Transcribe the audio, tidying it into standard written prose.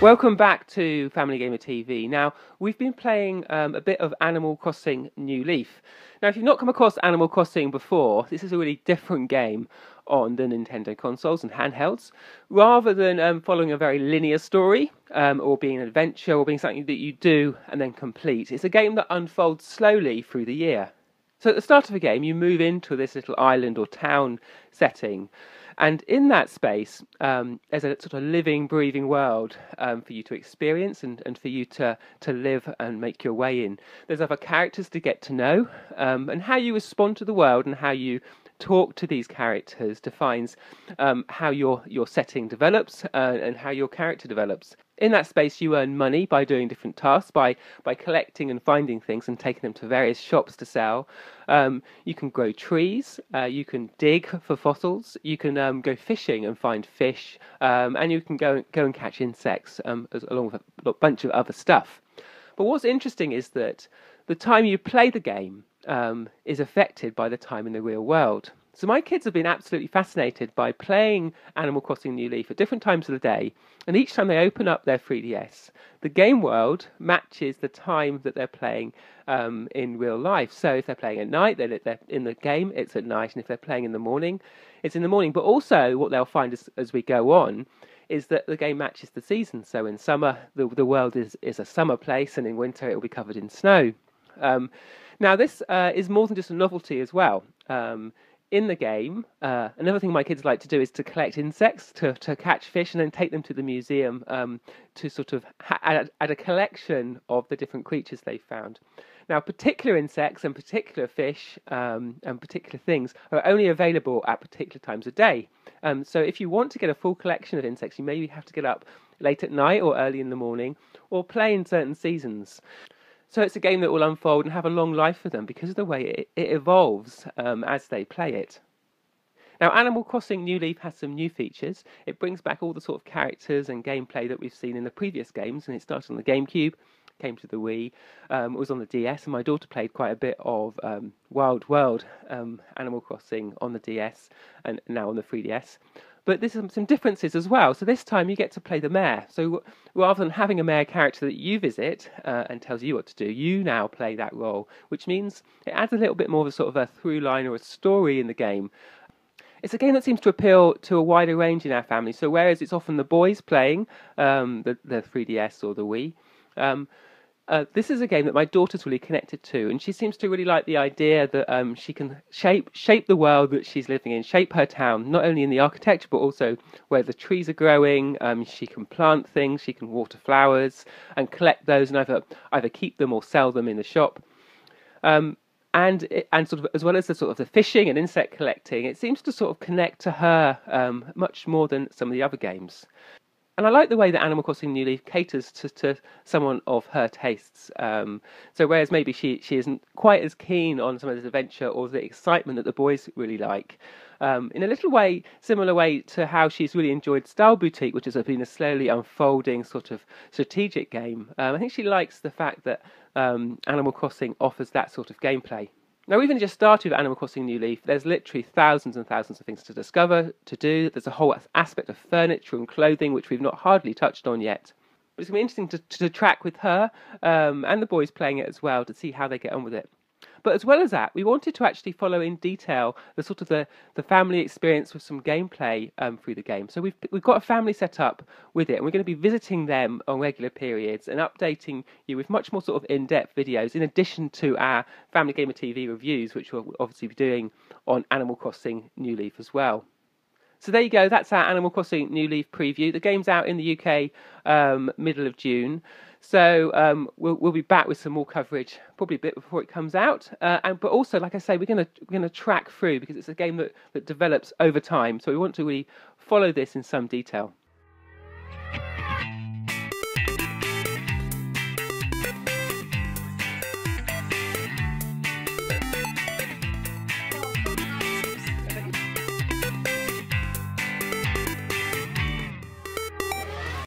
Welcome back to Family Gamer TV. Now, we've been playing a bit of Animal Crossing New Leaf. Now, if you've not come across Animal Crossing before, this is a really different game on the Nintendo consoles and handhelds. Rather than following a very linear story, or being an adventure, or being something that you do and then complete, it's a game that unfolds slowly through the year. So at the start of the game, you move into this little island or town setting. And in that space, there's a sort of living, breathing world for you to experience and for you to live and make your way in. There's other characters to get to know, and how you respond to the world and how you talk to these characters defines how your setting develops and how your character develops. In that space, you earn money by doing different tasks, by collecting and finding things and taking them to various shops to sell. You can grow trees, you can dig for fossils, you can go fishing and find fish, and you can go and catch insects along with a bunch of other stuff. But what's interesting is that the time you play the game is affected by the time in the real world. So my kids have been absolutely fascinated by playing Animal Crossing New Leaf at different times of the day, and each time they open up their 3DS, the game world matches the time that they're playing in real life. So if they're playing at night, they're in the game, it's at night, and if they're playing in the morning, it's in the morning. But also what they'll find as we go on is that the game matches the season. So in summer, the world is a summer place, and in winter it will be covered in snow. Now this is more than just a novelty as well. In the game, another thing my kids like to do is to collect insects, to catch fish, and then take them to the museum to sort of add a collection of the different creatures they've found. Now, particular insects and particular fish and particular things are only available at particular times of day. So if you want to get a full collection of insects, you maybe have to get up late at night or early in the morning, or play in certain seasons. So it's a game that will unfold and have a long life for them because of the way it evolves as they play it. Now, Animal Crossing New Leaf has some new features. It brings back all the sort of characters and gameplay that we've seen in the previous games, and it started on the GameCube, came to the Wii, it was on the DS, and my daughter played quite a bit of Wild World Animal Crossing on the DS and now on the 3DS. But there's some differences as well. So this time you get to play the mayor. So rather than having a mayor character that you visit and tells you what to do, you now play that role, which means it adds a little bit more of a sort of a through line or a story in the game. It's a game that seems to appeal to a wider range in our family. So whereas it's often the boys playing the 3DS or the Wii, this is a game that my daughter's really connected to, and she seems to really like the idea that she can shape the world that she's living in, shape her town, not only in the architecture, but also where the trees are growing. She can plant things, she can water flowers, and collect those, and either keep them or sell them in the shop. And sort of as well as the sort of the fishing and insect collecting, it seems to sort of connect to her much more than some of the other games. And I like the way that Animal Crossing New Leaf caters to someone of her tastes. So whereas maybe she isn't quite as keen on some of this adventure or the excitement that the boys really like, in a little way, similar way to how she's really enjoyed Style Boutique, which has been a slowly unfolding sort of strategic game. I think she likes the fact that Animal Crossing offers that sort of gameplay. Now, we've only just started with Animal Crossing New Leaf. There's literally thousands and thousands of things to discover, to do. There's a whole aspect of furniture and clothing, which we've not hardly touched on yet. But it's going to be interesting to track with her and the boys playing it as well to see how they get on with it. But as well as that, we wanted to actually follow in detail the sort of the family experience with some gameplay through the game. So we've got a family set up with it, and we're going to be visiting them on regular periods and updating you with much more sort of in-depth videos, in addition to our Family Gamer TV reviews, which we'll obviously be doing on Animal Crossing New Leaf as well. So there you go, that's our Animal Crossing New Leaf preview. The game's out in the UK middle of June. So we'll be back with some more coverage probably a bit before it comes out. But also, like I say, we're going to track through because it's a game that develops over time. So we want to really follow this in some detail.